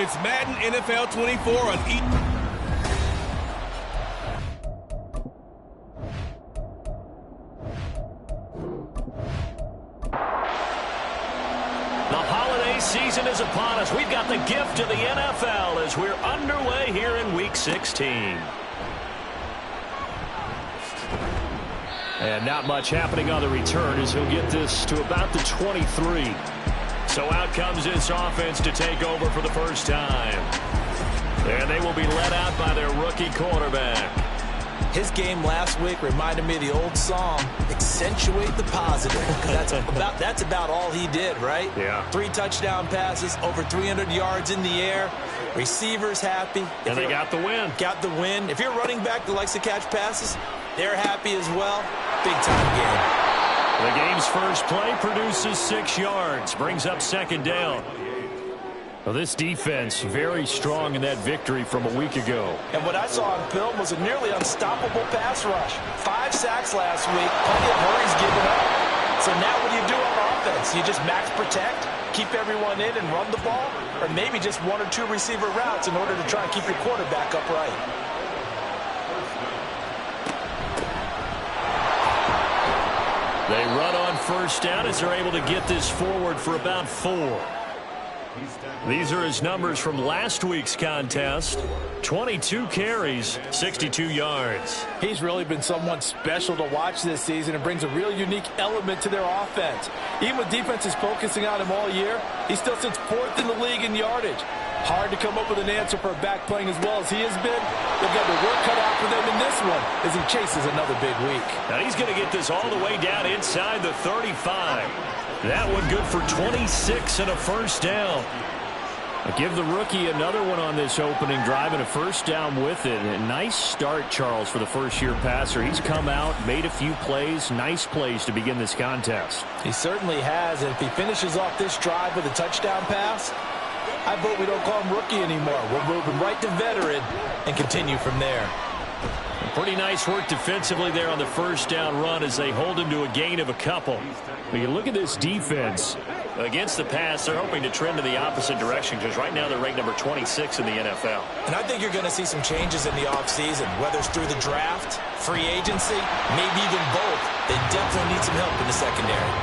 It's Madden NFL 24 on The holiday season is upon us. We've got the gift of the NFL as we're underway here in Week 16. And not much happening on the return as he'll get this to about the 23. So out comes this offense to take over for the first time. And they will be led out by their rookie quarterback. His game last week reminded me of the old song, accentuate the positive. That's about all he did, right? Yeah. 3 touchdown passes, over 300 yards in the air. Receivers happy. And they got the win. Got the win. If you're a running back that likes to catch passes, they're happy as well. Big-time game. The game's first play produces 6 yards, brings up second down. Well, this defense very strong in that victory from a week ago. And what I saw on film was a nearly unstoppable pass rush. 5 sacks last week, plenty of hurries given up. So now what do you do on offense? You just max protect, keep everyone in and run the ball, or maybe just 1 or 2 receiver routes in order to try and keep your quarterback upright. They run on first down as they're able to get this forward for about 4. These are his numbers from last week's contest. 22 carries, 62 yards. He's really been someone special to watch this season and brings a real unique element to their offense. Even with defenses focusing on him all year, he still sits 4th in the league in yardage. Hard to come up with an answer for a back playing as well as he has been. They've got the work cut out for them in this one as he chases another big week. Now he's going to get this all the way down inside the 35. That one good for 26 and a first down. Give the rookie another one on this opening drive and a first down with it. A nice start, Charles, for the first-year passer. He's come out, made a few plays, nice plays to begin this contest. He certainly has, and if he finishes off this drive with a touchdown pass, I vote we don't call him rookie anymore. We'll move him right to veteran and continue from there. Pretty nice work defensively there on the first down run as they hold him to a gain of a couple. When you look at this defense, against the pass, they're hoping to trend in the opposite direction because right now they're ranked number 26 in the NFL. And I think you're going to see some changes in the offseason, whether it's through the draft, free agency, maybe even both. They definitely need some help in the secondary.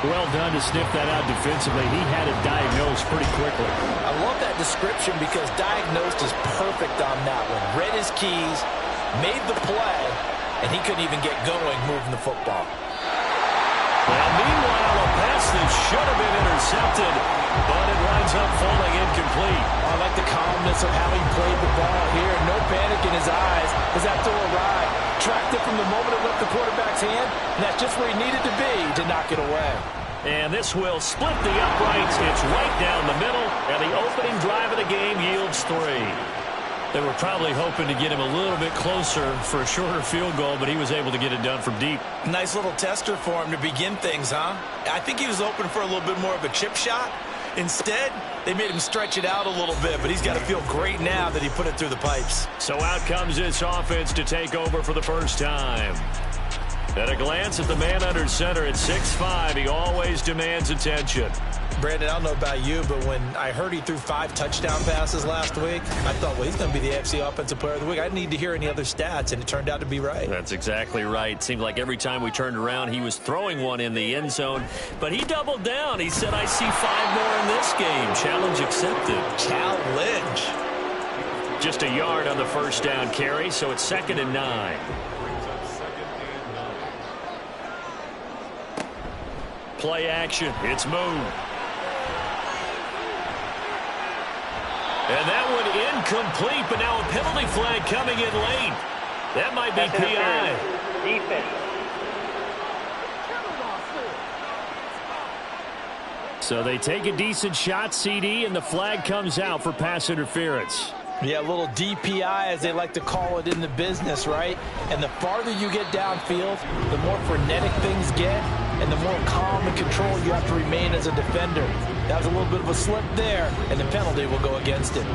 Well done to sniff that out defensively. He had it diagnosed pretty quickly. I love that description because diagnosed is perfect on that one. Read his keys, made the play, and he couldn't even get going moving the football. Well, meanwhile, a pass that should have been intercepted, but it winds up falling incomplete. I like the calmness of how he played the ball here. No panic in his eyes as that throw arrived. Tracked it from the moment it left the quarterback's hand, and that's just where he needed to be to knock it away. And this will split the uprights. It's right down the middle, and the opening drive of the game yields 3. They were probably hoping to get him a little bit closer for a shorter field goal, but he was able to get it done from deep. Nice little tester for him to begin things, huh? I think he was hoping for a little bit more of a chip shot. Instead, they made him stretch it out a little bit, but he's got to feel great now that he put it through the pipes. So out comes this offense to take over for the first time. At a glance at the man under center at 6'5", he always demands attention. Brandon, I don't know about you, but when I heard he threw 5 touchdown passes last week, I thought, well, he's going to be the AFC Offensive Player of the Week. I didn't need to hear any other stats, and it turned out to be right. That's exactly right. Seemed like every time we turned around, he was throwing one in the end zone. But he doubled down. He said, I see 5 more in this game. Challenge accepted. Challenge. Just a yard on the first down carry, so it's 2nd and 9. Play action. It's Moon. And that one incomplete, but now a penalty flag coming in late. That might be PI. Defense. So they take a decent shot, CD, and the flag comes out for pass interference. Yeah, a little DPI, as they like to call it in the business, right? And the farther you get downfield, the more frenetic things get, and the more calm and control you have to remain as a defender. That was a little bit of a slip there, and the penalty will go against it.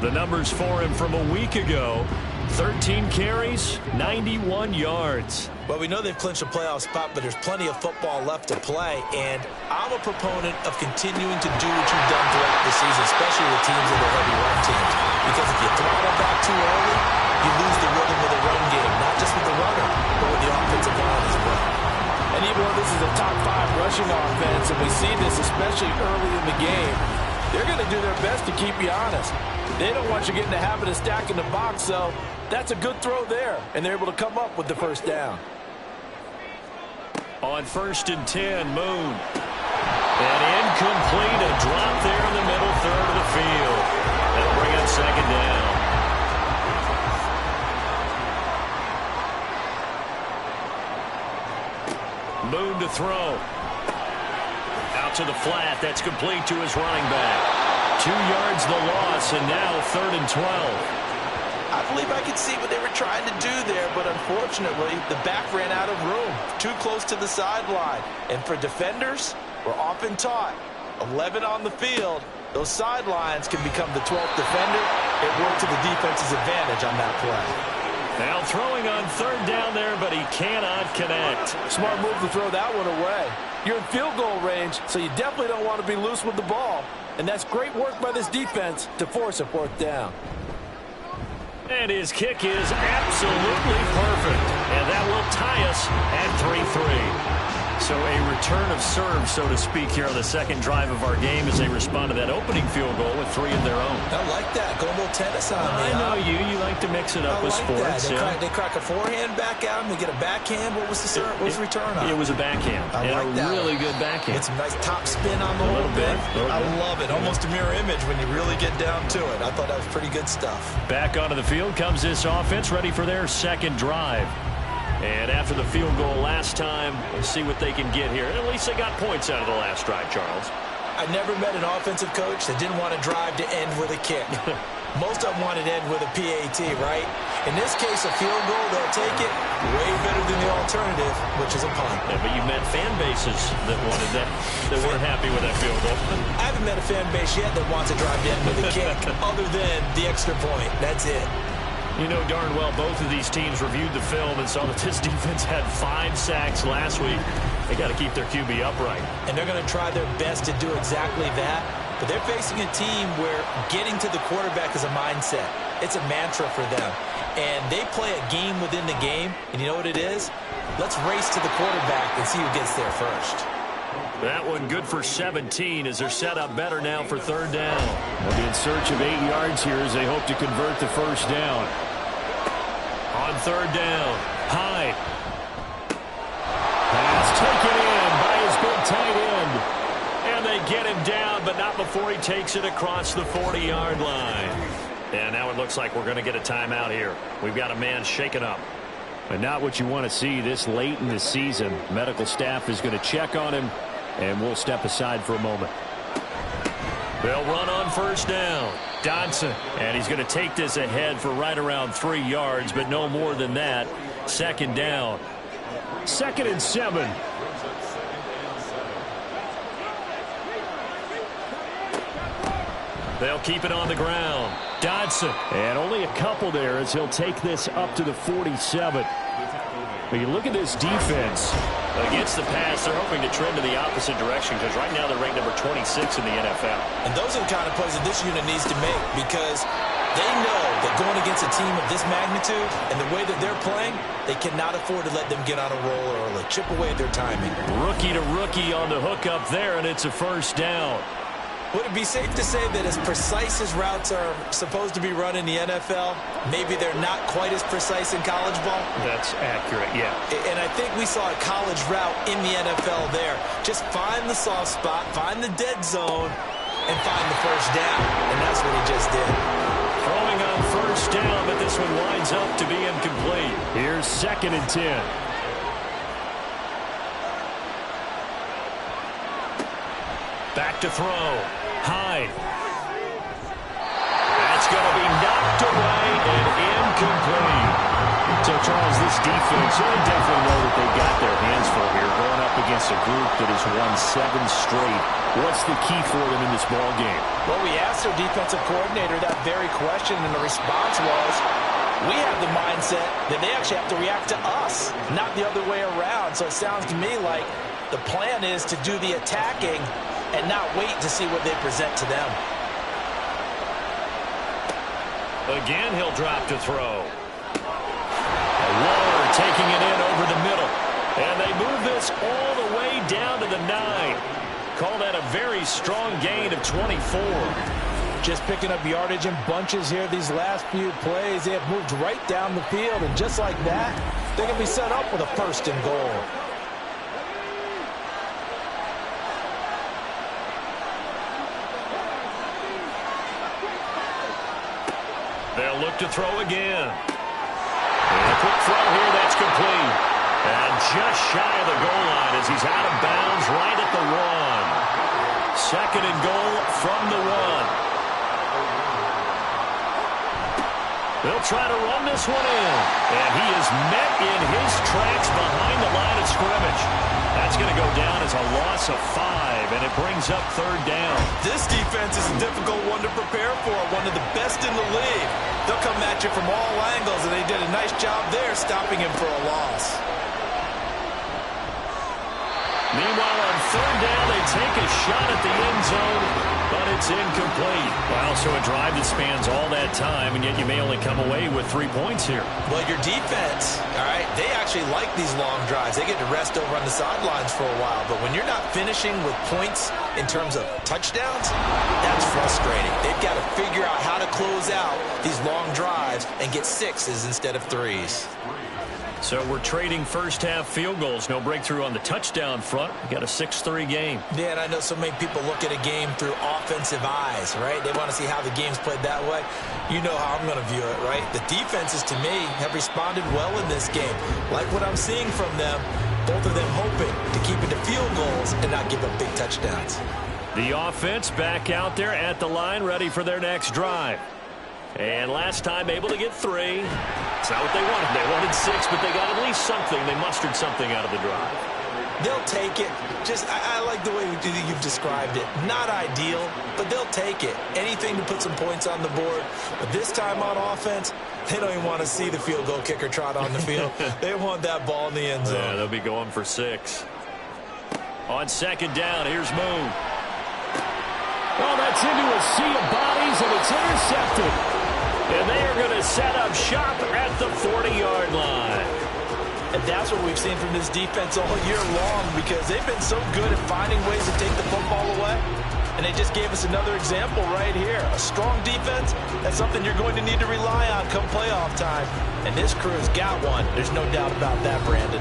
The numbers for him from a week ago, 13 carries, 91 yards. Well, we know they've clinched a playoff spot, but there's plenty of football left to play, and I'm a proponent of continuing to do what you've done throughout the season, especially with teams that are heavy run teams, because if you throttle back too early, you lose the rhythm of the run game, not just with the runner, but with the offensive line as well. And even though this is a top 5 rushing offense, and we see this especially early in the game, they're going to do their best to keep you honest. They don't want you getting the habit of stacking the box, so that's a good throw there, and they're able to come up with the first down. On 1st and 10, Moon. And incomplete, a drop there in the middle third of the field. That'll bring up 2nd down. Moon to throw. Out to the flat. That's complete to his running back. 2 yards the loss, and now 3rd and 12. I believe I could see what they were trying to do there, but unfortunately, the back ran out of room. Too close to the sideline. And for defenders, we're often taught, 11 on the field, those sidelines can become the 12th defender. It worked to the defense's advantage on that play. Now throwing on 3rd down there, but he cannot connect. Smart move to throw that one away. You're in field goal range, so you definitely don't want to be loose with the ball. And that's great work by this defense to force a 4th down. And his kick is absolutely perfect. And that will tie us at 3-3. So a return of serve, so to speak, here on the 2nd drive of our game as they respond to that opening field goal with 3 of their own. I like that. Go a little tennis on me. I know you. You like to mix it up with sports. They crack a forehand back out and they get a backhand. What was the return on? It was a backhand. I like that. Really good backhand. It's a nice top spin on the whole thing. I love it. Almost a mirror image when you really get down to it. I thought that was pretty good stuff. Back onto the field comes this offense, ready for their 2nd drive. And after the field goal last time, we'll see what they can get here. At least they got points out of the last drive, Charles. I never met an offensive coach that didn't want to drive to end with a kick. Most of them wanted to end with a PAT, right? In this case, a field goal, they'll take it way better than the alternative, which is a punt. Yeah, but you met fan bases that wanted that, that weren't happy with that field goal. I haven't met a fan base yet that wants to drive to end with a kick other than the extra point. That's it. You know darn well both of these teams reviewed the film and saw that this defense had 5 sacks last week. They got to keep their QB upright. And they're going to try their best to do exactly that. But they're facing a team where getting to the quarterback is a mindset. It's a mantra for them. And they play a game within the game. And you know what it is? Let's race to the quarterback and see who gets there first. That one good for 17 as they're set up better now for 3rd down. They'll be in search of 8 yards here as they hope to convert the 1st down. On 3rd down, Hyde. Pass taken in by his big tight end. And they get him down, but not before he takes it across the 40-yard line. And now it looks like we're going to get a timeout here. We've got a man shaken up. But not what you want to see this late in the season. Medical staff is going to check on him, and we'll step aside for a moment. They'll run on 1st down. Dodson, and he's going to take this ahead for right around 3 yards, but no more than that. 2nd down. 2nd and 7. They'll keep it on the ground. Dodson, and only a couple there as he'll take this up to the 47. But you look at this defense. Against the pass, they're hoping to trend in the opposite direction because right now they're ranked number 26 in the NFL. And those are the kind of plays that this unit needs to make because they know that going against a team of this magnitude and the way that they're playing, they cannot afford to let them get on a roll early. Chip away at their timing. Rookie to rookie on the hook up there, and it's a 1st down. Would it be safe to say that as precise as routes are supposed to be run in the NFL, maybe they're not quite as precise in college ball? That's accurate, yeah. And I think we saw a college route in the NFL there. Just find the soft spot, find the dead zone, and find the 1st down. And that's what he just did. Throwing on 1st down, but this one winds up to be incomplete. Here's 2nd and 10. Back to throw. Hyde. That's going to be knocked away and incomplete. So, Charles, this defense, they definitely know that they got their hands full here going up against a group that has won 7 straight. What's the key for them in this ball game? Well, we asked their defensive coordinator that very question, and the response was We have the mindset that they actually have to react to us, not the other way around. So it sounds to me like the plan is to do the attacking and not wait to see what they present to them. Again, he'll drop to throw. Waller taking it in over the middle. And they move this all the way down to the 9. Call that a very strong gain of 24. Just picking up yardage in bunches here these last few plays. They have moved right down the field, and just like that, they can be set up with a 1st and goal. They'll look to throw again. And a quick throw here, that's complete. And just shy of the goal line as he's out of bounds right at the 1. 2nd and goal from the 1. They'll try to run this one in. And he is met in his tracks behind the line of scrimmage. That's going to go down as a loss of 5, and it brings up 3rd down. This defense is a difficult one to prepare for, one of the best in the league. They'll come at you from all angles, and they did a nice job there stopping him for a loss. Meanwhile, on 3rd down, they take a shot at the end zone, but it's incomplete. Well, so a drive that spans all that time, and yet you may only come away with 3 points here. Well, your defense, all right, they actually like these long drives. They get to rest over on the sidelines for a while, but when you're not finishing with points in terms of touchdowns, that's frustrating. They've got to figure out how to close out these long drives and get 6s instead of 3s. So we're trading first-half field goals. No breakthrough on the touchdown front. We got a 6-3 game. Yeah, and I know so many people look at a game through offensive eyes, right? They want to see how the game's played that way. You know how I'm going to view it, right? The defenses, to me, have responded well in this game. Like what I'm seeing from them, both of them hoping to keep it to field goals and not give up big touchdowns. The offense back out there at the line, ready for their next drive. And last time able to get 3. It's not what they wanted. They wanted 6, but they got at least something. They mustered something out of the drive. They'll take it. I like the way you've described it. Not ideal, but they'll take it. Anything to put some points on the board. But this time on offense, they don't even want to see the field goal kicker trot on the field. They want that ball in the end zone. Yeah, they'll be going for 6. On 2nd down, here's Moon. Well, that's into a sea of bodies, and it's intercepted. And they are going to set up shop at the 40-yard line. And that's what we've seen from this defense all year long, because they've been so good at finding ways to take the football away. And they just gave us another example right here. A strong defense, that's something you're going to need to rely on come playoff time. And this crew's got one. There's no doubt about that, Brandon.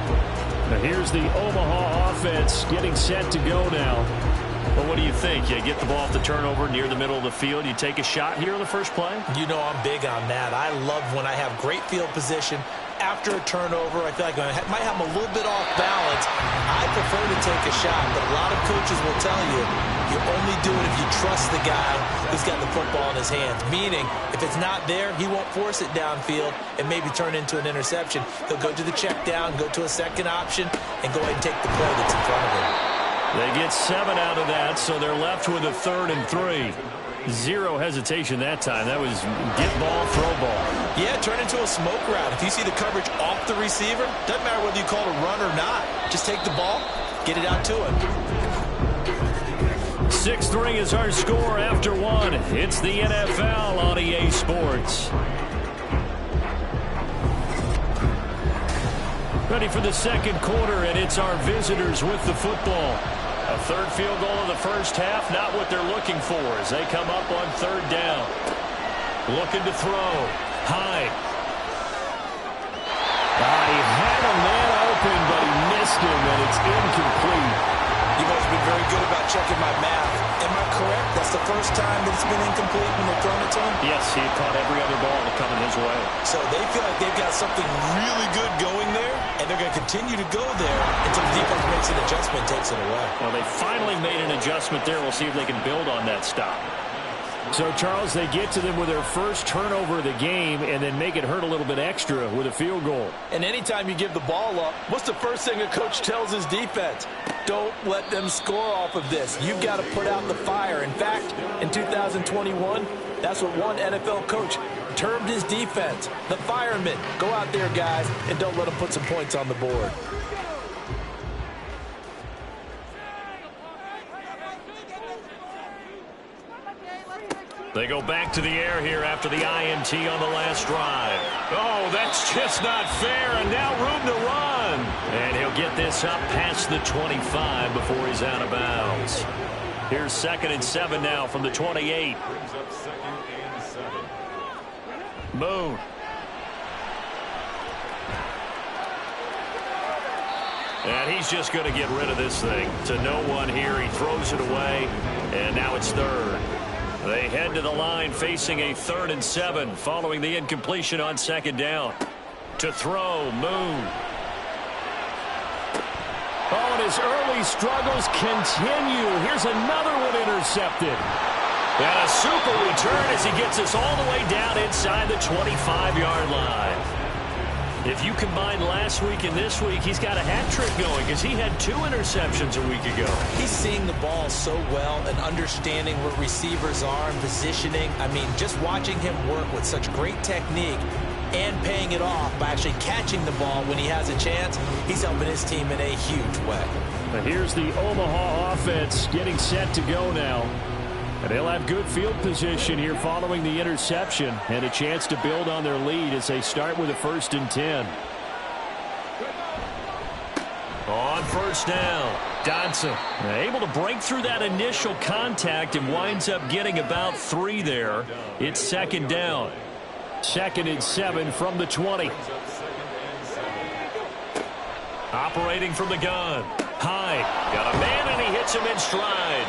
Now here's the Omaha offense getting set to go now. Well, what do you think? You get the ball off the turnover near the middle of the field. You take a shot here in the first play? You know I'm big on that. I love when I have great field position. After a turnover, I feel like I might have them a little bit off balance. I prefer to take a shot, but a lot of coaches will tell you, you only do it if you trust the guy who's got the football in his hands. Meaning, if it's not there, he won't force it downfield and maybe turn into an interception. He'll go to the check down, go to a second option, and go ahead and take the play that's in front of him. They get 7 out of that, so they're left with a 3rd and 3. Zero hesitation that time. That was get ball, throw ball. Yeah, turn into a smoke route. If you see the coverage off the receiver, doesn't matter whether you call it a run or not. Just take the ball, get it out to him. 6-3 is our score after 1. It's the NFL on EA Sports. Ready for the 2nd quarter, and it's our visitors with the football. A 3rd field goal in the first half, not what they're looking for as they come up on 3rd down. Looking to throw. Hyde. He had a man open, but he missed him, and it's incomplete. You guys have been very good about checking my math. Am I correct? That's the first time that it's been incomplete when they've thrown it to him? Yes, he had caught every other ball coming his way. So they feel like they've got something really good going there, and they're going to continue to go there until the defense makes an adjustment, takes it away. Well, they finally made an adjustment there. We'll see if they can build on that stop. So, Charles, they get to them with their first turnover of the game and then make it hurt a little bit extra with a field goal. And anytime you give the ball up, what's the first thing a coach tells his defense? Don't let them score off of this. You've got to put out the fire. In fact, in 2021, That's what one NFL coach termed his defense. The firemen. Go out there, guys, and don't let them put some points on the board. They go back to the air here after the INT on the last drive. Oh, that's just not fair, and now room to run. And he'll get this up past the 25 before he's out of bounds. Here's 2nd and 7 now from the 28. Moon. And he's just going to get rid of this thing. To no one here. He throws it away, and now it's 3rd. They head to the line facing a 3rd and 7 following the incompletion on 2nd down. To throw, Moon. Oh, and his early struggles continue. Here's another one intercepted. And a super return as he gets us all the way down inside the 25-yard line. If you combine last week and this week, he's got a hat trick going because he had 2 interceptions a week ago. He's seeing the ball so well and understanding where receivers are and positioning. I mean, just watching him work with such great technique and paying it off by actually catching the ball when he has a chance, he's helping his team in a huge way. Now here's the Omaha offense getting set to go now. And they'll have good field position here following the interception and a chance to build on their lead as they start with a 1st and 10. On 1st down, Dodson able to break through that initial contact and winds up getting about 3 there. It's 2nd down. 2nd and 7 from the 20. Operating from the gun. Hyde got a man and he hits him in stride.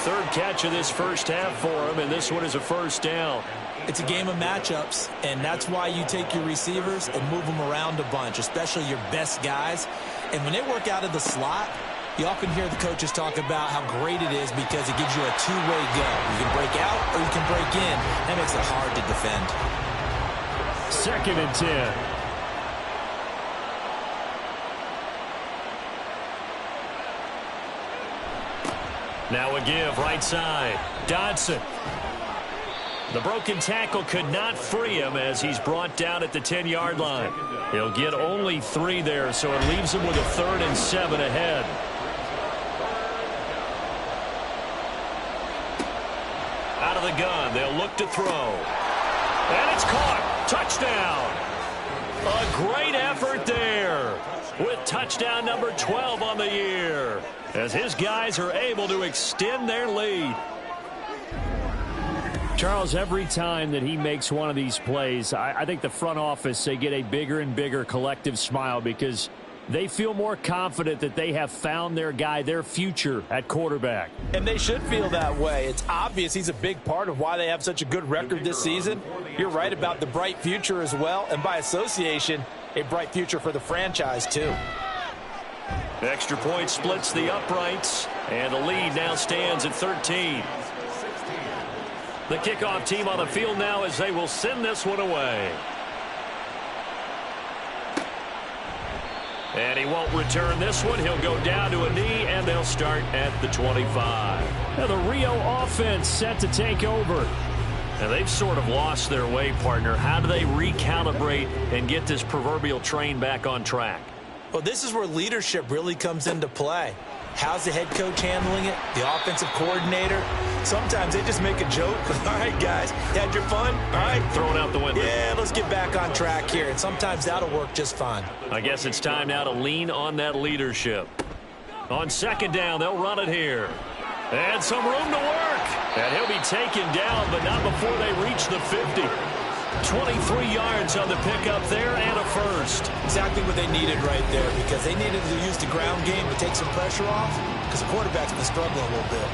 3rd catch of this first half for him, and this one is a 1st down. It's a game of matchups, and that's why you take your receivers and move them around a bunch, especially your best guys. And when they work out of the slot, you often hear the coaches talk about how great it is because it gives you a two-way go. You can break out or you can break in. That makes it hard to defend. 2nd and 10. Now a give right side. Dodson. The broken tackle could not free him as he's brought down at the 10-yard line. He'll get only 3 there, so it leaves him with a 3rd and 7 ahead. Out of the gun, they'll look to throw. And it's caught. Touchdown. A great effort there with touchdown number 12 on the year as his guys are able to extend their lead. Charles, every time that he makes one of these plays, I think the front office, they get a bigger and bigger collective smile because they feel more confident that they have found their guy, their future at quarterback. And they should feel that way. It's obvious he's a big part of why they have such a good record this season. You're right about the bright future as well, and by association, a bright future for the franchise too. Extra point splits the uprights, and the lead now stands at 13. The kickoff team on the field now as they will send this one away. And he won't return this one. He'll go down to a knee, and they'll start at the 25. Now the Rio offense set to take over. And they've sort of lost their way, partner. How do they recalibrate and get this proverbial train back on track? Well, this is where leadership really comes into play. How's the head coach handling it? The offensive coordinator? Sometimes they just make a joke. All right, guys, you had your fun? All right. Throw it out the window. Yeah, let's get back on track here. And sometimes that'll work just fine. I guess it's time now to lean on that leadership. On 2nd down, they'll run it here. And some room to work. And he'll be taken down, but not before they reach the 50. 23 yards on the pickup there and a 1st. Exactly what they needed right there because they needed to use the ground game to take some pressure off because the quarterback's been struggling a little bit.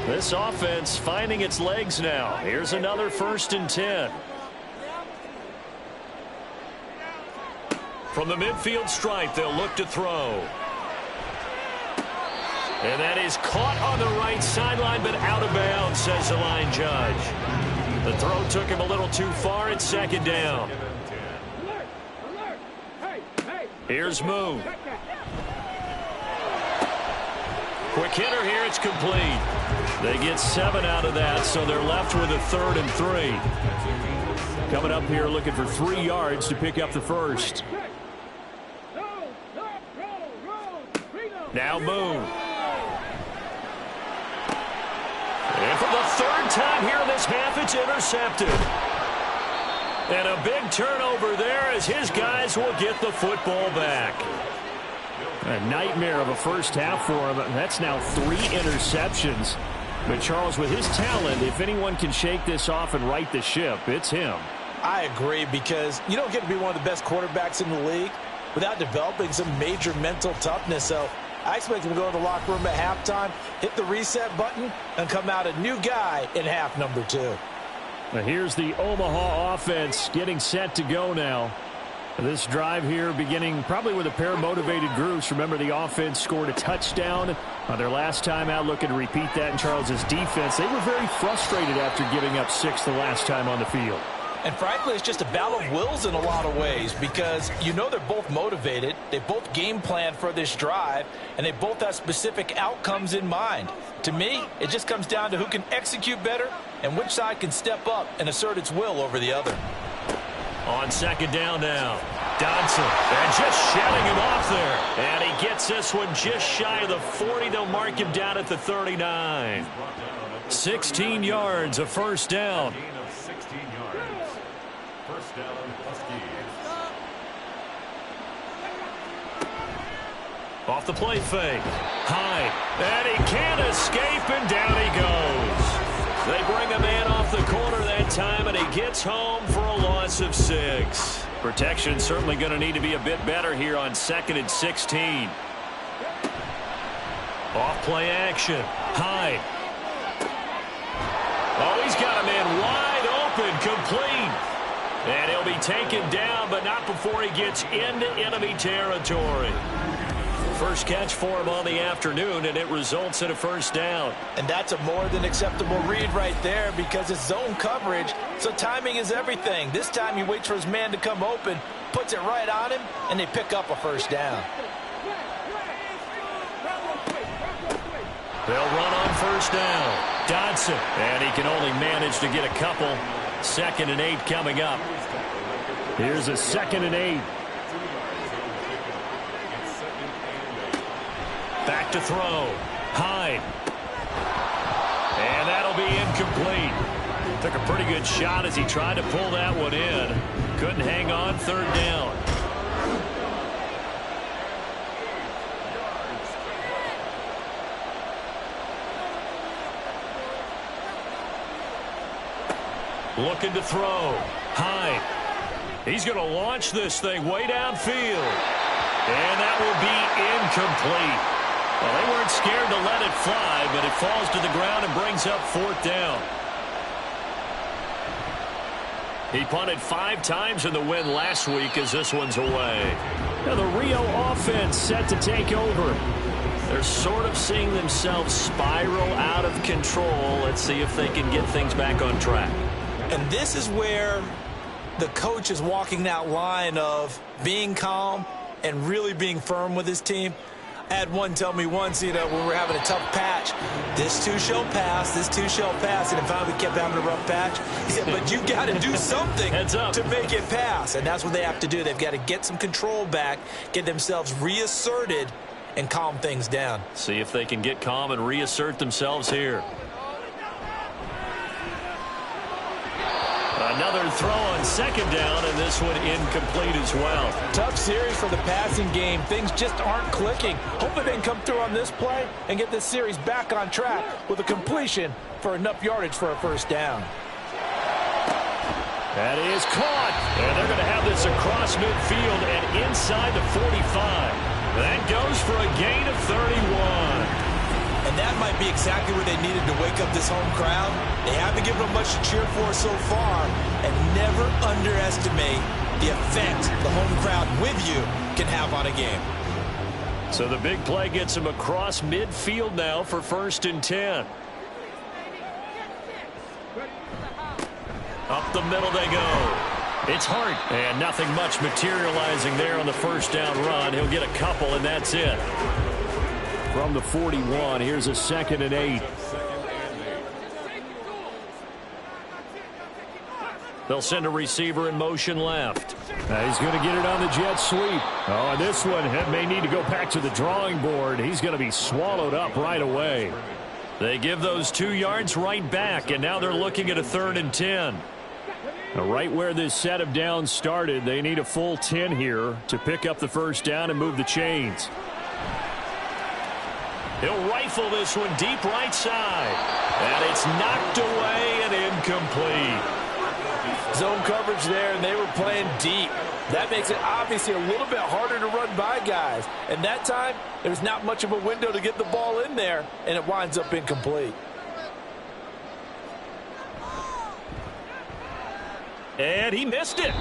This offense finding its legs now. Here's another 1st and 10. From the midfield stripe, they'll look to throw. And that is caught on the right sideline, but out of bounds, says the line judge. The throw took him a little too far. It's 2nd down. Here's Moon. Quick quick hitter here. It's complete. They get 7 out of that, so they're left with a 3rd and 3. Coming up here looking for 3 yards to pick up the first. Now Boone. And for the 3rd time here in this half, it's intercepted. And a big turnover there as his guys will get the football back. A nightmare of a first half for him. That's now 3 interceptions. But Charles, with his talent, if anyone can shake this off and right the ship, it's him. I agree, because you don't get to be one of the best quarterbacks in the league without developing some major mental toughness. So I expect him to go to the locker room at halftime, hit the reset button, and come out a new guy in half number 2. Now here's the Omaha offense getting set to go now. This drive here beginning probably with a pair of motivated groups. Remember, the offense scored a touchdown on their last time out, looking to repeat that in Charles's defense. They were very frustrated after giving up 6 the last time on the field. And frankly, it's just a battle of wills in a lot of ways, because you know they're both motivated, they both game plan for this drive, and they both have specific outcomes in mind. To me, it just comes down to who can execute better and which side can step up and assert its will over the other. On 2nd down now, Dodson, and just shouting him off there. And he gets this one just shy of the 40. They'll mark him down at the 39. 16 yards, a first down. Off the play fake. Hyde, and he can't escape, and down he goes. They bring a man off the corner that time, and he gets home for a loss of 6. Protection certainly going to need to be a bit better here on 2nd and 16. Off play action. Hyde. Oh, he's got a man wide open, complete. And he'll be taken down, but not before he gets into enemy territory. First catch for him on the afternoon, and it results in a first down. And that's a more than acceptable read right there, because it's zone coverage, so timing is everything. This time he waits for his man to come open, puts it right on him, and they pick up a first down. They'll run on first down. Dodson, and he can only manage to get a couple. 2nd and 8 coming up. Here's a 2nd and 8. Back to throw. Hyde. And that'll be incomplete. Took a pretty good shot as he tried to pull that one in. Couldn't hang on. 3rd down. Looking to throw. Hyde. He's going to launch this thing way downfield. And that will be incomplete. Well, they weren't scared to let it fly, but it falls to the ground and brings up 4th down. He punted 5 times in the win last week as this one's away. Now the Rio offense set to take over. They're sort of seeing themselves spiral out of control. Let's see if they can get things back on track. And this is where the coach is walking that line of being calm and really being firm with his team. I had one tell me once, when we're having a tough patch, this too shall pass, this too shall pass. And finally we kept having a rough patch. He said, but you got to do something to make it pass. And that's what they have to do. They've got to get some control back, get themselves reasserted, and calm things down. See if they can get calm and reassert themselves here. Another throw on 2nd down, and this one incomplete as well. Tough series for the passing game. Things just aren't clicking. Hopefully they can come through on this play and get this series back on track with a completion for enough yardage for a first down. That is caught, and they're going to have this across midfield and inside the 45. That goes for a gain of 31. And that might be exactly where they needed to wake up this home crowd. They haven't given them much to cheer for so far, and never underestimate the effect the home crowd with you can have on a game. So the big play gets them across midfield now for 1st and 10. Up the middle they go. It's Hart, and nothing much materializing there on the first down run. He'll get a couple, and that's it. from the 41. Here's a 2nd and 8. They'll send a receiver in motion left. He's going to get it on the jet sweep. Oh, and this one may need to go back to the drawing board. He's going to be swallowed up right away. They give those 2 yards right back, and now they're looking at a 3rd and 10. Now, right where this set of downs started, they need a full 10 here to pick up the first down and move the chains. He'll rifle this one deep right side. And it's knocked away and incomplete. Zone coverage there, and they were playing deep. That makes it obviously a little bit harder to run by guys. And that time, there's not much of a window to get the ball in there, and it winds up incomplete. And he missed it.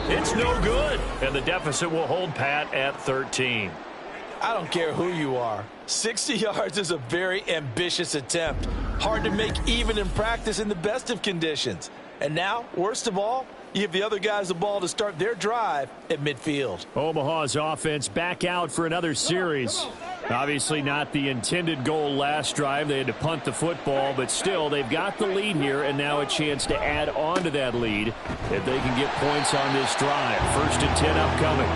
It's no good. And the deficit will hold pat at 13. I don't care who you are. 60 yards is a very ambitious attempt. Hard to make even in practice in the best of conditions. And now, worst of all, you give the other guys the ball to start their drive at midfield. Omaha's offense back out for another series. Obviously not the intended goal last drive. They had to punt the football, but still they've got the lead here, and now a chance to add on to that lead if they can get points on this drive. 1st and 10 upcoming.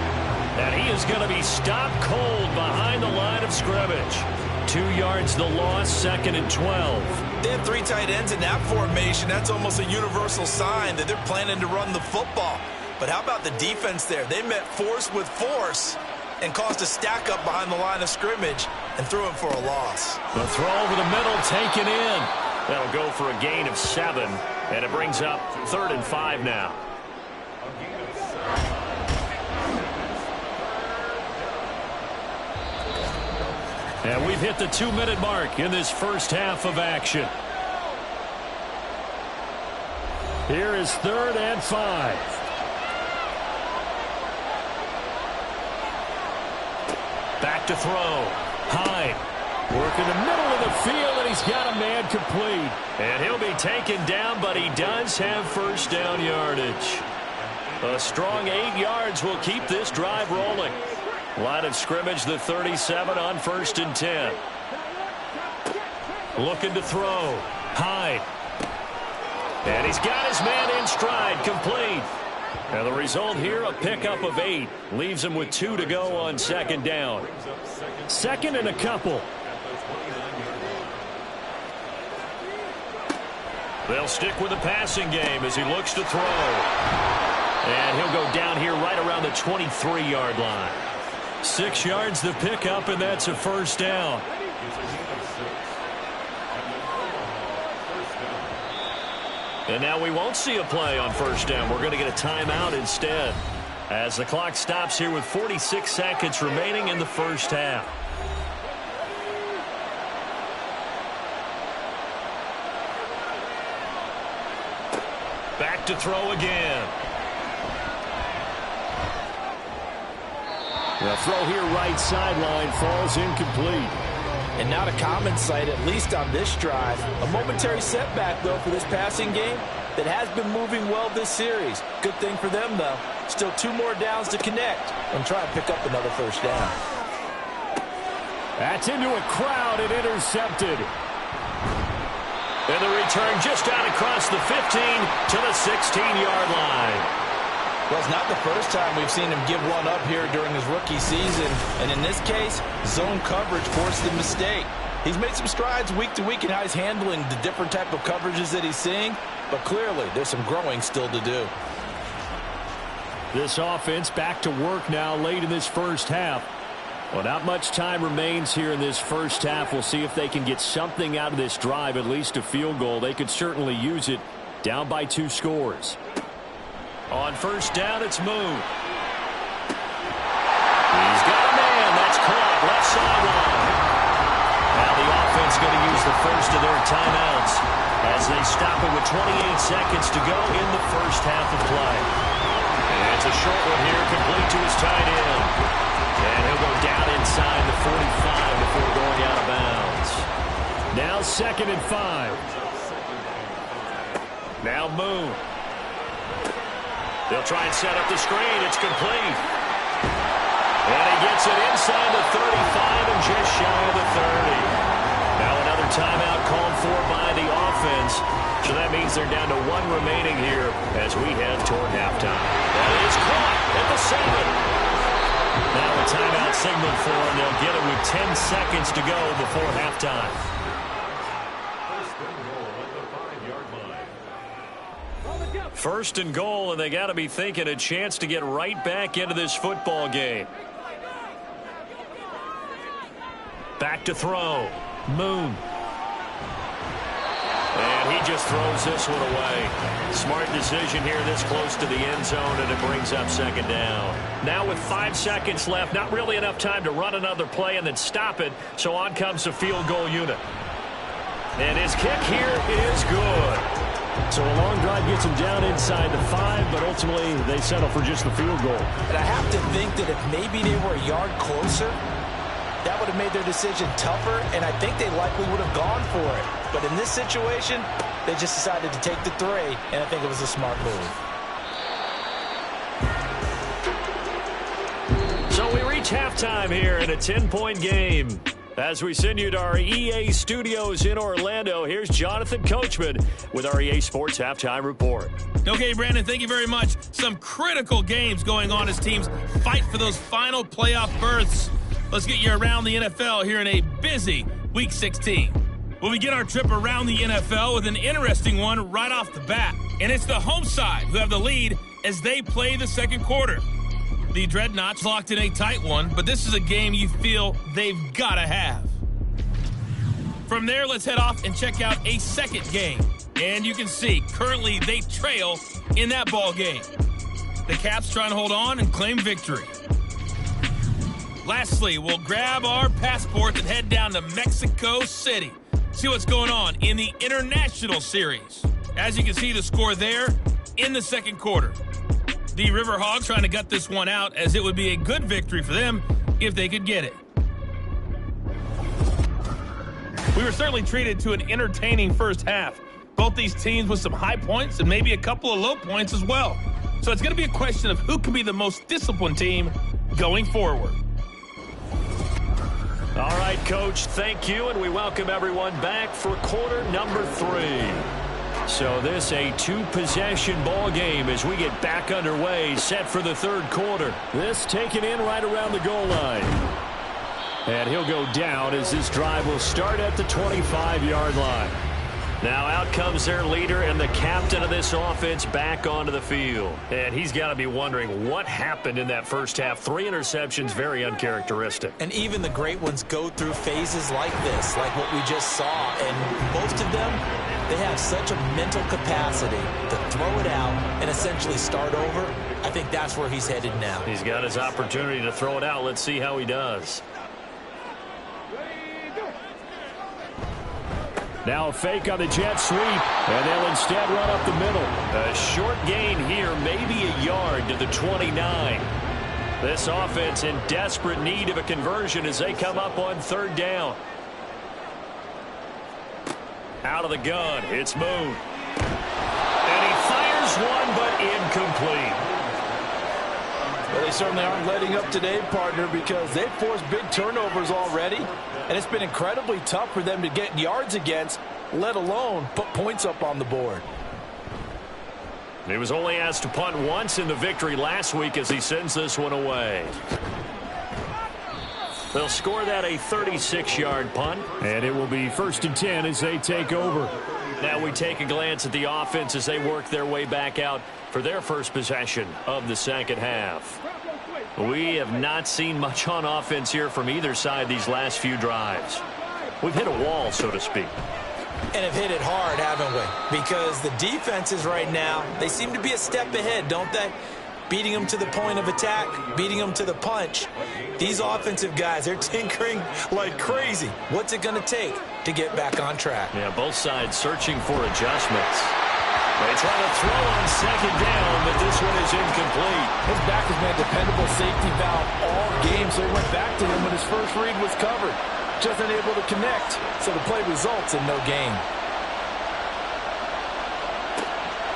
And he is going to be stopped cold behind the line of scrimmage. 2 yards the loss, 2nd and 12. They have 3 tight ends in that formation. That's almost a universal sign that they're planning to run the football. But how about the defense there? They met force with force and caused a stack up behind the line of scrimmage and threw him for a loss. The throw over the middle taken in. That'll go for a gain of 7, and it brings up 3rd and 5 now. And we've hit the 2-minute mark in this first half of action. Here is 3rd and 5. Back to throw. Hyde. Work in the middle of the field, and he's got a man complete. And he'll be taken down, but he does have first down yardage. A strong 8 yards will keep this drive rolling. Line of scrimmage, the 37 on 1st and 10. Looking to throw. Hyde. And he's got his man in stride, complete. And the result here, a pickup of 8. Leaves him with 2 to go on 2nd down. 2nd and a couple. They'll stick with the passing game as he looks to throw. And he'll go down here right around the 23-yard line. 6 yards the pickup, and that's a first down. And now we won't see a play on first down. We're going to get a timeout instead as the clock stops here with 46 seconds remaining in the first half. Back to throw again. The throw here right sideline falls incomplete. And not a common sight, at least on this drive. A momentary setback, though, for this passing game that has been moving well this series. Good thing for them, though. Still 2 more downs to connect and try and pick up another first down. That's into a crowd and intercepted. And the return just out across the 15 to the 16-yard line. Well, it's not the first time we've seen him give one up here during his rookie season. And in this case, zone coverage forced the mistake. He's made some strides week to week in how he's handling the different type of coverages that he's seeing. But clearly, there's some growing still to do. This offense back to work now late in this first half. Well, not much time remains here in this first half. We'll see if they can get something out of this drive, at least a field goal. They could certainly use it. Down by 2 scores. On first down, it's Moon. He's got a man. That's caught. Left sideline. Now the offense going to use the first of their timeouts as they stop it with 28 seconds to go in the first half of play. And it's a short one here, complete to his tight end. And he'll go down inside the 45 before going out of bounds. Now 2nd and 5. Now Moon. They'll try and set up the screen. It's complete. And he gets it inside the 35 and just shy of the series. They're down to 1 remaining here as we head toward halftime. That is caught at the 7. Now a timeout signal for them. They'll get it with 10 seconds to go before halftime. First and goal, and they got to be thinking a chance to get right back into this football game. Back to throw. Moon. And he just throws this one away. Smart decision here this close to the end zone, and it brings up second down. Now with 5 seconds left, not really enough time to run another play and then stop it, so on comes the field goal unit. And his kick here is good. So a long drive gets him down inside the 5, but ultimately they settle for just the field goal. And I have to think that if maybe they were a yard closer, that would have made their decision tougher, and I think they likely would have gone for it. But in this situation, they just decided to take the 3, and I think it was a smart move. So we reach halftime here in a 10-point game. As we send you to our EA studios in Orlando, here's Jonathan Coachman with our EA Sports Halftime Report. Okay, Brandon, thank you very much. Some critical games going on as teams fight for those final playoff berths. Let's get you around the NFL here in a busy Week 16. Well, we get our trip around the NFL with an interesting one right off the bat. And it's the home side who have the lead as they play the second quarter. The Dreadnoughts locked in a tight one, but this is a game you feel they've got to have. From there, let's head off and check out a second game. And you can see, currently they trail in that ball game. The Caps trying to hold on and claim victory. Lastly, we'll grab our passports and head down to Mexico City. See what's going on in the International Series. As you can see, the score there in the second quarter. The Riverhawks trying to gut this one out, as it would be a good victory for them if they could get it. We were certainly treated to an entertaining first half. Both these teams with some high points and maybe a couple of low points as well. So it's going to be a question of who can be the most disciplined team going forward. All right, Coach, thank you, and we welcome everyone back for quarter number 3. So this a 2-possession ball game as we get back underway, set for the third quarter. This taken in right around the goal line. And he'll go down as this drive will start at the 25-yard line. Now out comes their leader and the captain of this offense back onto the field. And he's got to be wondering what happened in that first half. 3 interceptions, very uncharacteristic. And even the great ones go through phases like this, like what we just saw. And most of them, they have such a mental capacity to throw it out and essentially start over. I think that's where he's headed now. He's got his opportunity to throw it out. Let's see how he does. Now a fake on the jet sweep, and they'll instead run up the middle. A short gain here, maybe a yard to the 29. This offense in desperate need of a conversion as they come up on third down. Out of the gun, it's Moon. And he fires one, but incomplete. Well, they certainly aren't letting up today, partner, because they've forced big turnovers already. And it's been incredibly tough for them to get yards against, let alone put points up on the board. He was only asked to punt once in the victory last week as he sends this one away. They'll score that a 36-yard punt. And it will be 1st and 10 as they take over. Now we take a glance at the offense as they work their way back out for their first possession of the second half. We have not seen much on offense here from either side these last few drives. We've hit a wall, so to speak. And have hit it hard, haven't we? Because the defenses right now, they seem to be a step ahead, don't they? Beating them to the point of attack, beating them to the punch. These offensive guys, they're tinkering like crazy. What's it going to take to get back on track? Yeah, both sides searching for adjustments. They try to throw on second down, but this one is incomplete. His back has been a dependable safety valve all game, so he went back to him when his first read was covered. Just unable to connect, so the play results in no gain.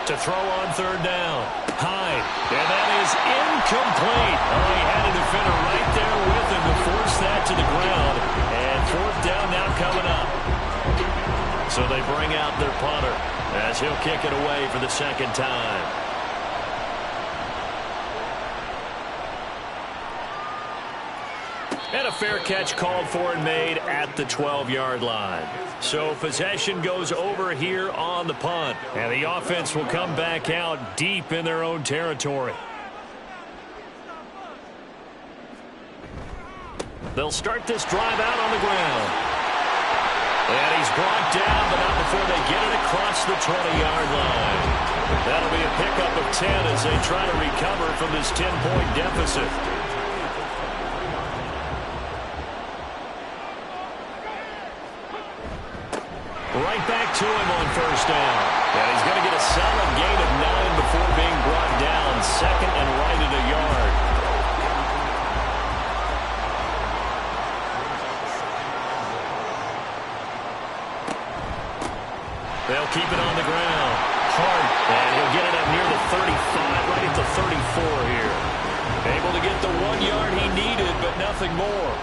To throw on third down. Hyde, and that is incomplete. Oh, he had a defender right there with him to force that to the ground. And fourth down now coming up. So they bring out their punter as he'll kick it away for the second time. And a fair catch called for and made at the 12-yard line. So possession goes over here on the punt. And the offense will come back out deep in their own territory. They'll start this drive out on the ground. And he's brought down, but not before they get it across the 20-yard line. That'll be a pickup of 10 as they try to recover from this 10-point deficit. Right back to him on first down. And he's going to get a solid gain of 9 before being brought down. Second and right at a yard. They'll keep it on the ground. Hart, and he'll get it up near the 35, right at the 34 here. Able to get the 1 yard he needed, but nothing more.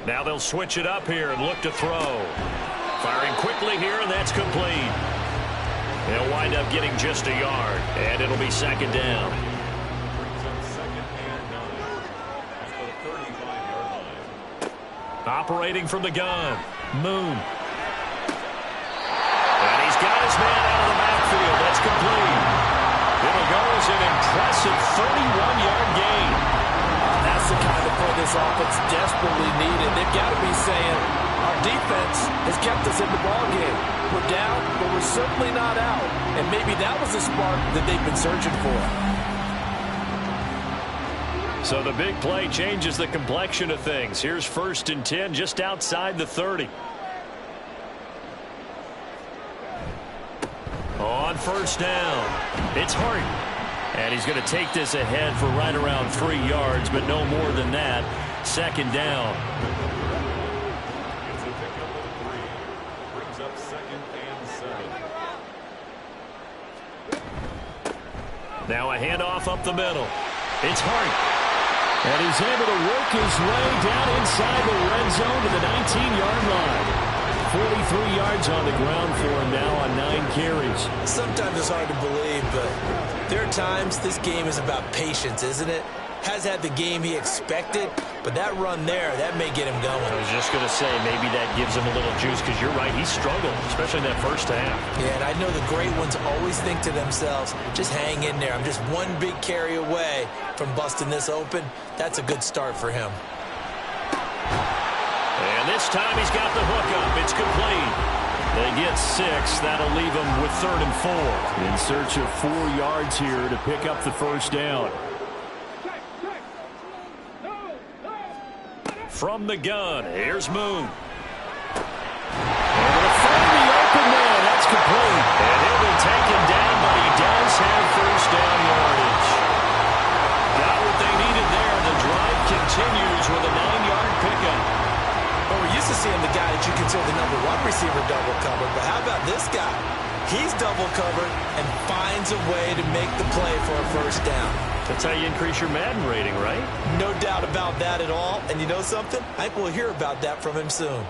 Now they'll switch it up here and look to throw. Firing quickly here, and that's complete. They'll wind up getting just a yard, and it'll be second down. Operating from the gun, Moon. And he's got his man out of the backfield. That's complete. It'll go as an impressive 31-yard gain. That's the kind of play this offense desperately needed. They've got to be saying, our defense has kept us in the ballgame. We're down, but we're certainly not out. And maybe that was the spark that they've been searching for. So the big play changes the complexion of things. Here's 1st and 10 just outside the 30. On first down, it's Hart. And he's going to take this ahead for right around 3 yards, but no more than that. Second down. Now a handoff up the middle. It's Hart. And he's able to work his way down inside the red zone to the 19-yard line. 43 yards on the ground for him now on 9 carries. Sometimes it's hard to believe, but there are times this game is about patience, isn't it? Has had the game he expected, but that run there, that may get him going. I was just going to say, maybe that gives him a little juice, because you're right, he struggled, especially in that first half. Yeah, and I know the great ones always think to themselves, just hang in there. I'm just one big carry away from busting this open. That's a good start for him. And this time he's got the hook up. It's complete. They get 6. That'll leave them with 3rd and 4. In search of 4 yards here to pick up the first down. From the gun, here's Moon. Able to find the open man. That's complete. And he'll be taken down, but he does have first down yardage. Got what they needed there. The drive continues with a 9-yard pickup. Well, we're used to seeing the guy that you consider the number 1 receiver double covered, but how about this guy? He's double covered and finds a way to make the play for a first down. That's how you increase your Madden rating, right? No doubt about that at all. And you know something? I think we'll hear about that from him soon.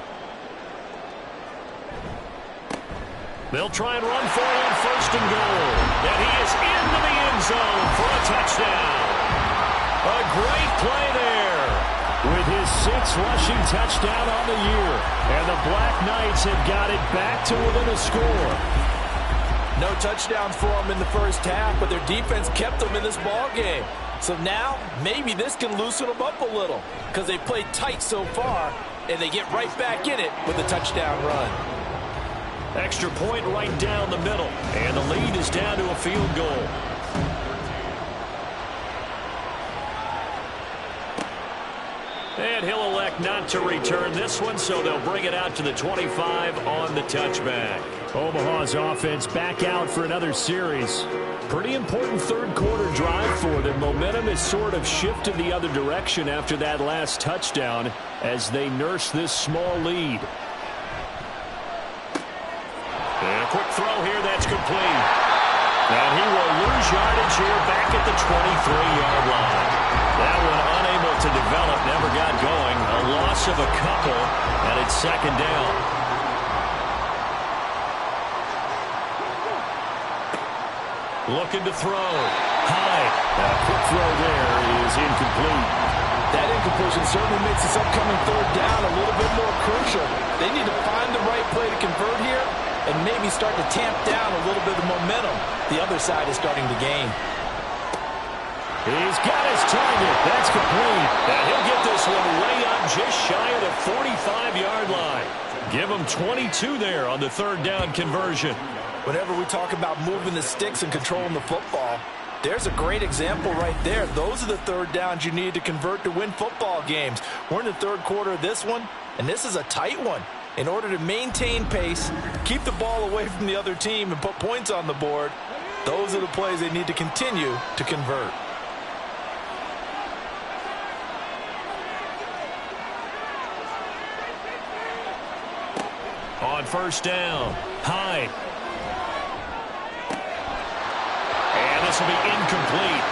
They'll try and run for it on 1st and goal. And he is into the end zone for a touchdown. A great play there. With his 6th rushing touchdown on the year. And the Black Knights have got it back to within a score. No touchdowns for them in the first half, but their defense kept them in this ball game. So now, maybe this can loosen them up a little, because they played tight so far, and they get right back in it with a touchdown run. Extra point right down the middle, and the lead is down to a field goal. And he'll elect not to return this one, so they'll bring it out to the 25 on the touchback. Omaha's offense back out for another series. Pretty important 3rd quarter drive for them. Momentum has sort of shifted the other direction after that last touchdown as they nurse this small lead. And a quick throw here, that's complete. And he will lose yardage here back at the 23-yard line. That one unable to develop, never got going. A loss of a couple, and it's second down. Looking to throw. High. A quick throw there is incomplete. That incompletion certainly makes this upcoming third down a little bit more crucial. They need to find the right play to convert here and maybe start to tamp down a little bit of momentum the other side is starting to gain. He's got his target. That's complete. And he'll get this one way up just shy of the 45-yard line. Give him 22 there on the third down conversion. Whenever we talk about moving the sticks and controlling the football, there's a great example right there. Those are the third downs you need to convert to win football games. We're in the third quarter of this one, and this is a tight one. In order to maintain pace, keep the ball away from the other team, and put points on the board, those are the plays they need to continue to convert. On first down, Hyde. And this will be incomplete.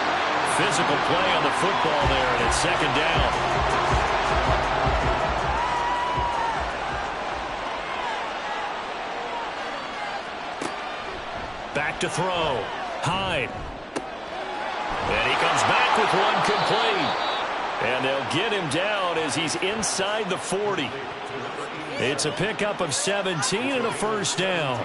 Physical play on the football there, and it's second down. Back to throw. Hyde. And he comes back with one complete. And they'll get him down as he's inside the 40. It's a pickup of 17 and a first down.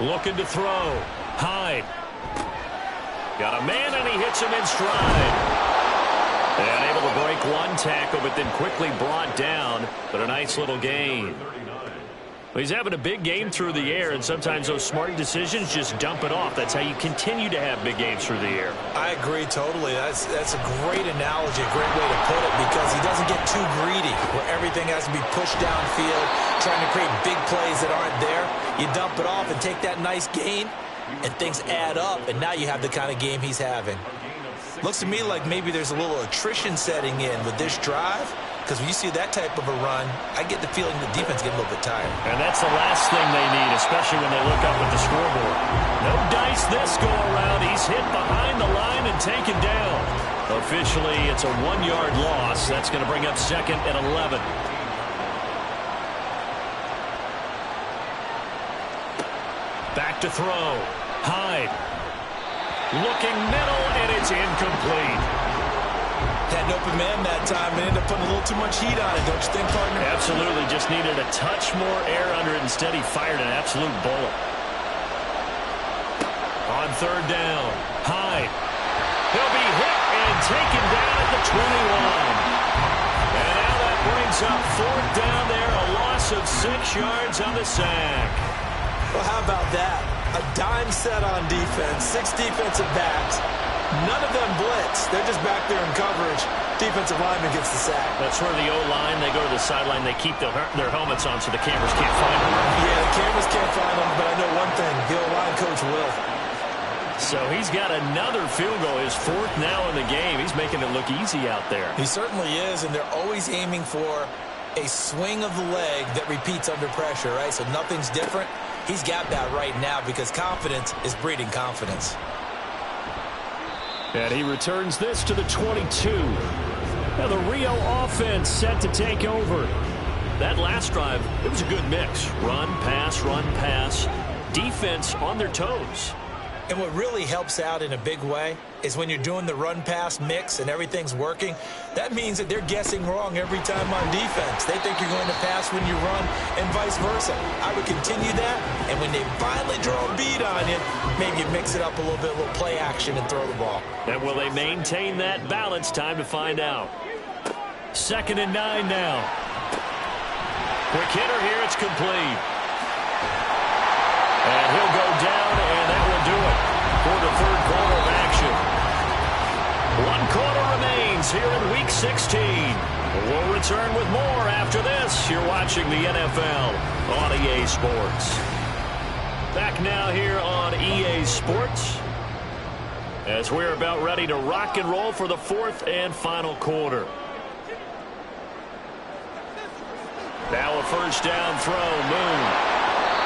Looking to throw. Hyde. Got a man, and he hits him in stride. And able to break one tackle, but then quickly brought down. But a nice little gain. Well, he's having a big game through the air, and sometimes those smart decisions just dump it off. That's how you continue to have big games through the air. I agree totally. That's a great analogy, a great way to put it, because he doesn't get too greedy where everything has to be pushed downfield, trying to create big plays that aren't there. You dump it off and take that nice gain, and things add up, and now you have the kind of game he's having. Looks to me like maybe there's a little attrition setting in with this drive, because when you see that type of a run, I get the feeling the defense get a little bit tired. And that's the last thing they need, especially when they look up at the scoreboard. No dice this go around. He's hit behind the line and taken down. Officially, it's a 1-yard loss. That's going to bring up second and 11. Back to throw. Hyde. Looking middle, and it's incomplete. Had an open man that time and ended up putting a little too much heat on it, don't you think, partner? Absolutely. Just needed a touch more air under it. Instead, he fired an absolute bullet. On third down, Hyde. He'll be hit and taken down at the 21. And now that brings up fourth down there, a loss of 6 yards on the sack. Well, how about that? A dime set on defense, 6 defensive backs. None of them blitz. They're just back there in coverage. Defensive lineman gets the sack. That's where the O-line, they go to the sideline, they keep their helmets on so the cameras can't find them. Yeah, the cameras can't find them, but I know one thing. The O-line coach will. So he's got another field goal. His fourth now in the game. He's making it look easy out there. He certainly is, and they're always aiming for a swing of the leg that repeats under pressure, right? So nothing's different. He's got that right now because confidence is breeding confidence. And he returns this to the 22. Now the Rio offense set to take over. That last drive, it was a good mix. Run, pass, defense on their toes. And what really helps out in a big way is when you're doing the run-pass mix and everything's working, that means that they're guessing wrong every time on defense. They think you're going to pass when you run and vice versa. I would continue that, and when they finally draw a bead on you, maybe you mix it up a little bit, a little play action and throw the ball. And will they maintain that balance? Time to find out. 2nd and 9 now. Quick hitter here, it's complete. And he'll go down, and that will do it for the third quarter of action. 1 quarter remains here in Week 16. We'll return with more after this. You're watching the NFL on EA Sports. Back now here on EA Sports as we're about ready to rock and roll for the fourth and final quarter. Now a first down throw, Moon.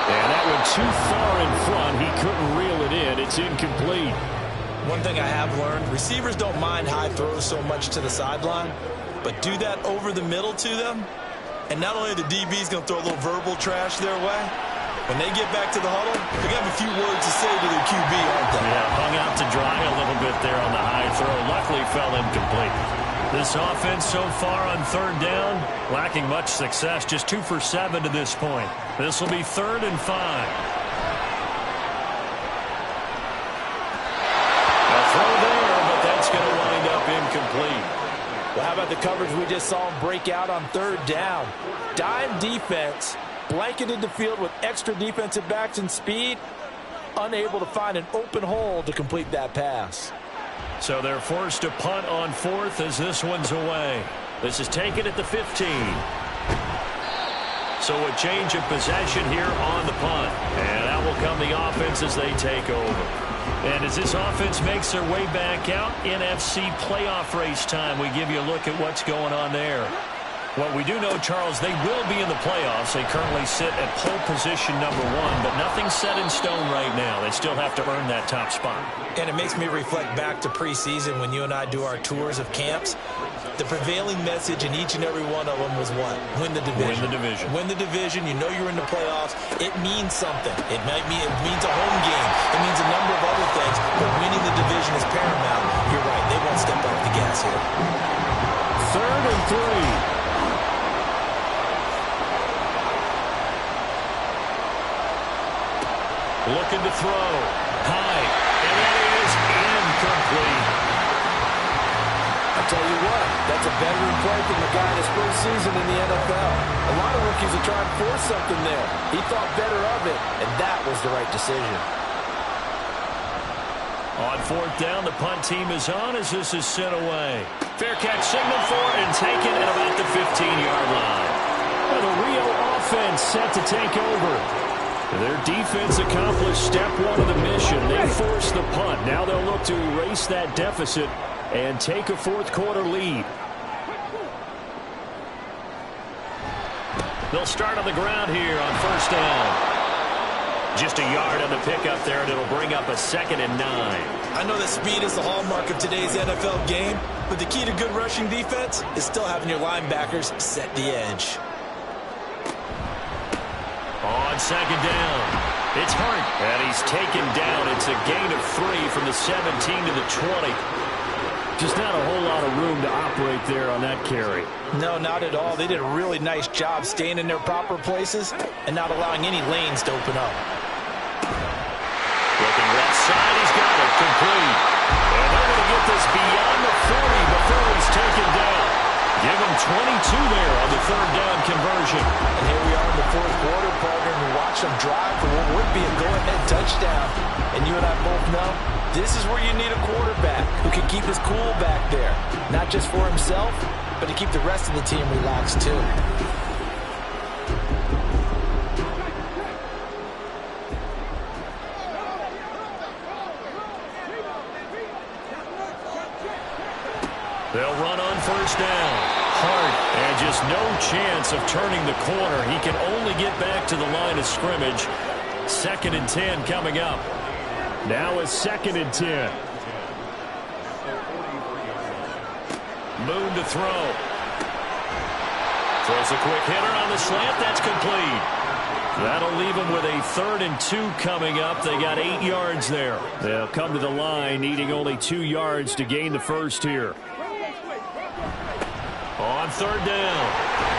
And that went too far in front. He couldn't reel it in. It's incomplete. One thing I have learned, receivers don't mind high throws so much to the sideline, but do that over the middle to them, and not only the DB's going to throw a little verbal trash their way, when they get back to the huddle, they're going to have a few words to say to their QB, aren't they? Yeah, hung out to dry a little bit there on the high throw. Luckily fell incomplete. This offense so far on third down, lacking much success. Just 2 for 7 to this point. This will be 3rd and 5. A throw there, but that's going to wind up incomplete. Well, how about the coverage we just saw him break out on third down? Dime defense, blanketed the field with extra defensive backs and speed, unable to find an open hole to complete that pass. So they're forced to punt on 4th as this one's away. This is taken at the 15. So a change of possession here on the punt. And that will come the offense as they take over. And as this offense makes their way back out, NFC playoff race time, we give you a look at what's going on there. What we do know, Charles, they will be in the playoffs. They currently sit at pole position number 1, but nothing's set in stone right now. They still have to earn that top spot. And it makes me reflect back to preseason when you and I do our tours of camps. The prevailing message in each and every one of them was what? Win the division. Win the division. Win the division. You know you're in the playoffs. It means something. It means a home game. It means a number of other things. But winning the division is paramount. You're right. They won't step off the gas here. 3rd and 3. Looking to throw. High. And that is incomplete. I'll tell you what, that's a veteran play from the guy in his first season in the NFL. A lot of rookies are trying to force something there. He thought better of it, and that was the right decision. On 4th down, the punt team is on as this is sent away. Fair catch signaled for and taken at about the 15-yard line. And the Rio offense set to take over. Their defense accomplished step 1 of the mission. They forced the punt. Now they'll look to erase that deficit and take a 4th quarter lead. They'll start on the ground here on 1st down. Just a yard on the pickup there, and it'll bring up a 2nd and 9. I know that speed is the hallmark of today's NFL game, but the key to good rushing defense is still having your linebackers set the edge. On 2nd down, it's Hart, and he's taken down. It's a gain of 3 from the 17 to the 20. Just not a whole lot of room to operate there on that carry. No, not at all. They did a really nice job staying in their proper places and not allowing any lanes to open up. Looking left side, he's got it, complete. And they're going to get this beyond the 40 before he's taken down. Give him 22 there on the 3rd down conversion. And here we are in the 4th quarter, partner, and we watch them drive for what would be a go-ahead touchdown. And you and I both know this is where you need a quarterback who can keep his cool back there. Not just for himself, but to keep the rest of the team relaxed too. They'll run on 1st down. Hart, and just no chance of turning the corner. He can only get back to the line of scrimmage. 2nd and 10 coming up. Now a 2nd and 10. Moon to throw. Throws a quick hitter on the slant. That's complete. That'll leave them with a 3rd and 2 coming up. They got 8 yards there. They'll come to the line needing only 2 yards to gain the first here. On 3rd down,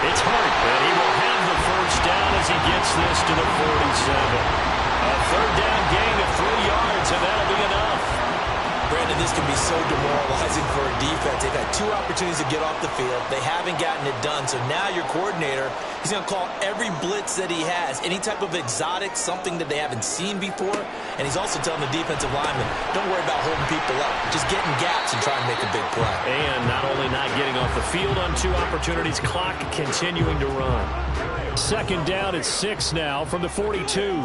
it's Hart, and he will have the first down as he gets this to the 47. A 3rd down gain of 3 yards, and that'll be enough. Brandon, this can be so demoralizing for a defense. They've had 2 opportunities to get off the field. They haven't gotten it done. So now your coordinator, he's going to call every blitz that he has, any type of exotic, something that they haven't seen before. And he's also telling the defensive lineman, don't worry about holding people up. Just get in gaps and try and make a big play. And not only not getting off the field on 2 opportunities, clock continuing to run. 2nd down at 6 now from the 42.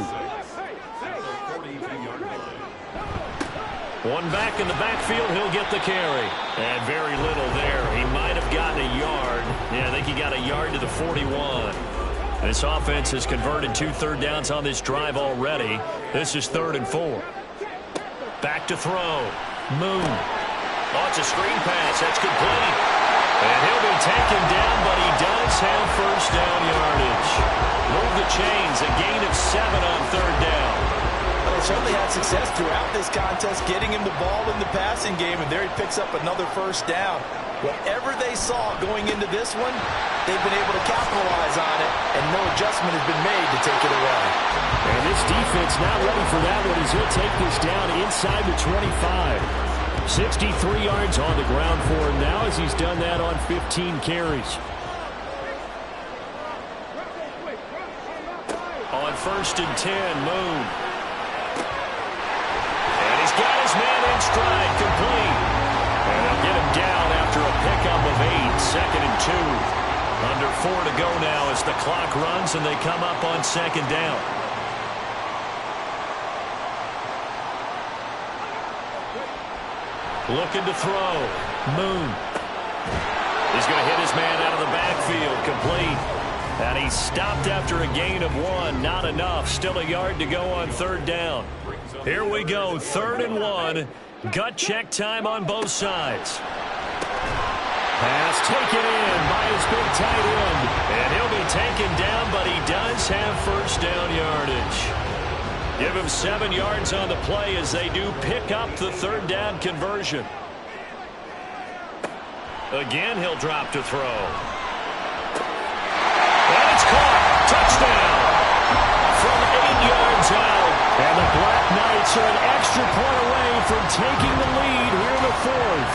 One back in the backfield, he'll get the carry. And very little there. He might have gotten a yard. Yeah, I think he got a yard to the 41. This offense has converted 2 third downs on this drive already. This is 3rd and 4. Back to throw. Moon. Oh, it's a screen pass. That's complete. And he'll be taken down, but he does have first down yardage. Move the chains. A gain of 7 on 3rd down. Well, they certainly had success throughout this contest, getting him the ball in the passing game, and there he picks up another first down. Whatever they saw going into this one, they've been able to capitalize on it, and no adjustment has been made to take it away. And this defense not ready for that one as he'll take this down inside the 25. 63 yards on the ground for him now as he's done that on 15 carries. On 1st and 10, Moon. And he's got his man in stride, complete. And they'll get him down after a pickup of 8, 2nd and 2. Under 4 to go now as the clock runs and they come up on 2nd down. Looking to throw. Moon. He's going to hit his man out of the backfield, complete. And he's stopped after a gain of 1. Not enough. Still a yard to go on 3rd down. Here we go. 3rd and 1. Gut check time on both sides. Pass taken in by his big tight end. And he'll be taken down, but he does have first down yardage. Give him 7 yards on the play as they do pick up the 3rd down conversion. Again, he'll drop to throw. And it's caught. Touchdown. From 8 yards out. And the Black Knights are an extra point away from taking the lead here in the 4th.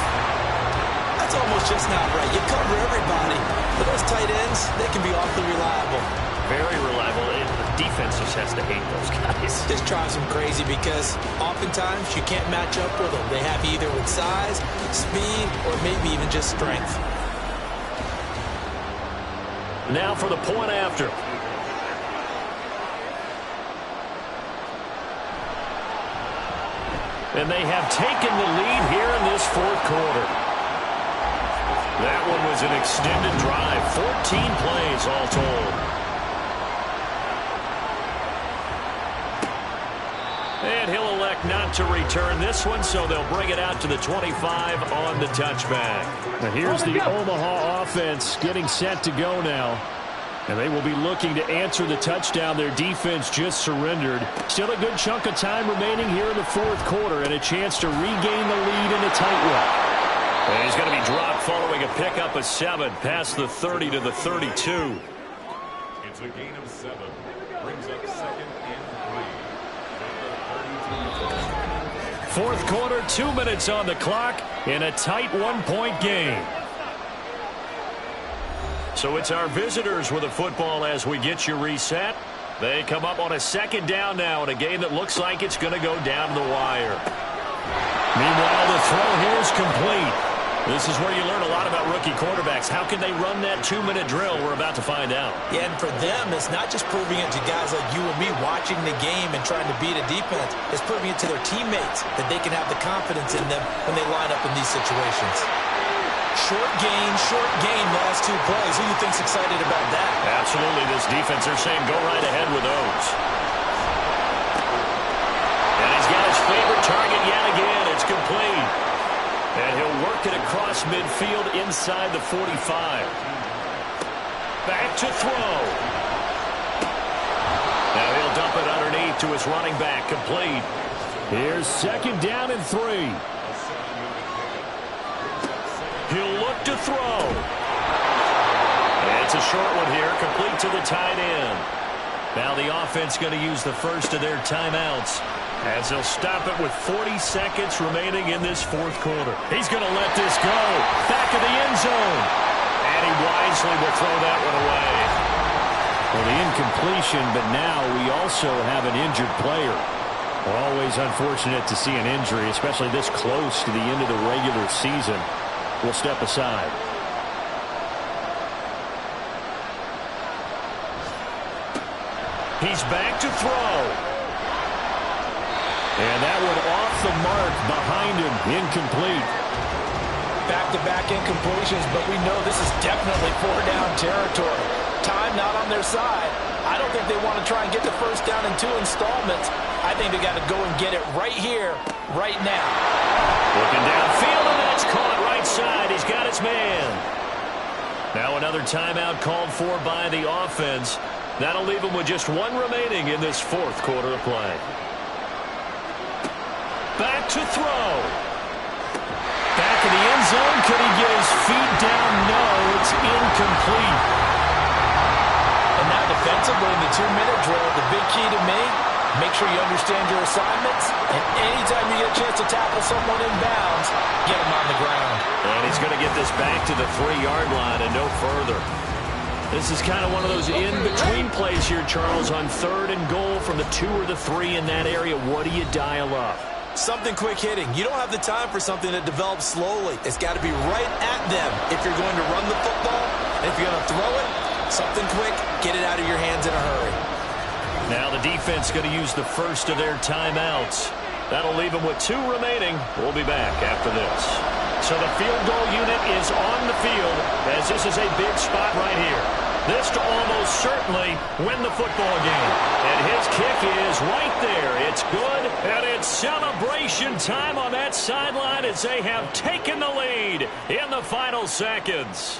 That's almost just not right. You cover everybody. But those tight ends, they can be awfully reliable. Very reliable. The defense just has to hate those guys. This drives them crazy because oftentimes you can't match up with them. They have you either with size, speed, or maybe even just strength. Now for the point after. And they have taken the lead here in this 4th quarter. That one was an extended drive. 14 plays all told. And he'll elect not to return this one, so they'll bring it out to the 25 on the touchback. Now here's the Omaha offense getting set to go now. And they will be looking to answer the touchdown their defense just surrendered. Still a good chunk of time remaining here in the 4th quarter and a chance to regain the lead in a tight one. And he's going to be dropped following a pickup of 7 past the 30 to the 32. It's a gain of 7. Brings up 2nd and 3. 4th quarter, 2 minutes on the clock in a tight 1-point game. So it's our visitors with the football as we get you reset. They come up on a 2nd down now in a game that looks like it's going to go down to the wire. Meanwhile, the throw here is complete. This is where you learn a lot about rookie quarterbacks. How can they run that 2-minute drill? We're about to find out. Yeah, and for them, it's not just proving it to guys like you and me watching the game and trying to beat a defense. It's proving it to their teammates that they can have the confidence in them when they line up in these situations. Short gain, last 2 plays. Who do you think's excited about that? Absolutely. This defense, they're saying go right ahead with those. And he's got his favorite target yet again. It's complete. And he'll work it across midfield inside the 45. Back to throw. Now he'll dump it underneath to his running back. Complete. Here's 2nd down and 3. He'll look to throw. And it's a short one here, complete to the tight end. Now the offense going to use the first of their timeouts as they'll stop it with 40 seconds remaining in this 4th quarter. He's going to let this go. Back of the end zone. And he wisely will throw that one away. Well, the incompletion, but now we also have an injured player. Always unfortunate to see an injury, especially this close to the end of the regular season. We'll step aside. He's back to throw. And that one off the mark behind him. Incomplete. Back-to-back incompletions, but we know this is definitely 4-down territory. Time not on their their side. I don't think they want to try and get the first down in 2 installments. I think they got to go and get it right here, right now. Looking downfield, and that's caught right side. He's got his man. Now another timeout called for by the offense. That'll leave him with just 1 remaining in this 4th quarter of play. Back to throw. Back in the end zone. Could he get his feet down? No, it's incomplete. And now defensively in the 2-minute drill, the big key to me, make sure you understand your assignments, and anytime you get a chance to tackle someone in bounds, get him on the ground. And he's going to get this back to the 3-yard line and no further. This is kind of one of those in-between plays here, Charles, on 3rd and goal from the 2 or the 3 in that area. What do you dial up? Something quick hitting. You don't have the time for something that develops slowly. It's got to be right at them if you're going to run the football. And if you're going to throw it, something quick, get it out of your hands in a hurry. Now the defense going to use the first of their timeouts. That'll leave them with 2 remaining. We'll be back after this. So the field goal unit is on the field as this is a big spot right here. This to almost certainly win the football game. And his kick is right there. It's good, and it's celebration time on that sideline as they have taken the lead in the final seconds.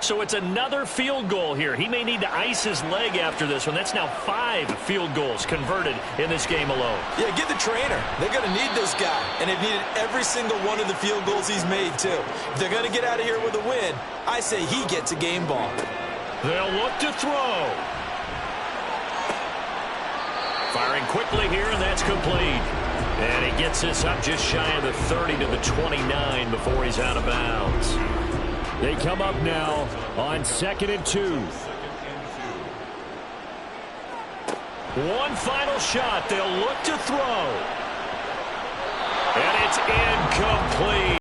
So it's another field goal here. He may need to ice his leg after this one. That's now 5 field goals converted in this game alone. Yeah, get the trainer. They're going to need this guy. And they've needed every single one of the field goals he's made, too. If they're going to get out of here with a win, I say he gets a game ball. They'll look to throw. Firing quickly here, and that's complete. And he gets this up just shy of the 30 to the 29 before he's out of bounds. They come up now on 2nd and 2. One final shot. They'll look to throw. And it's incomplete.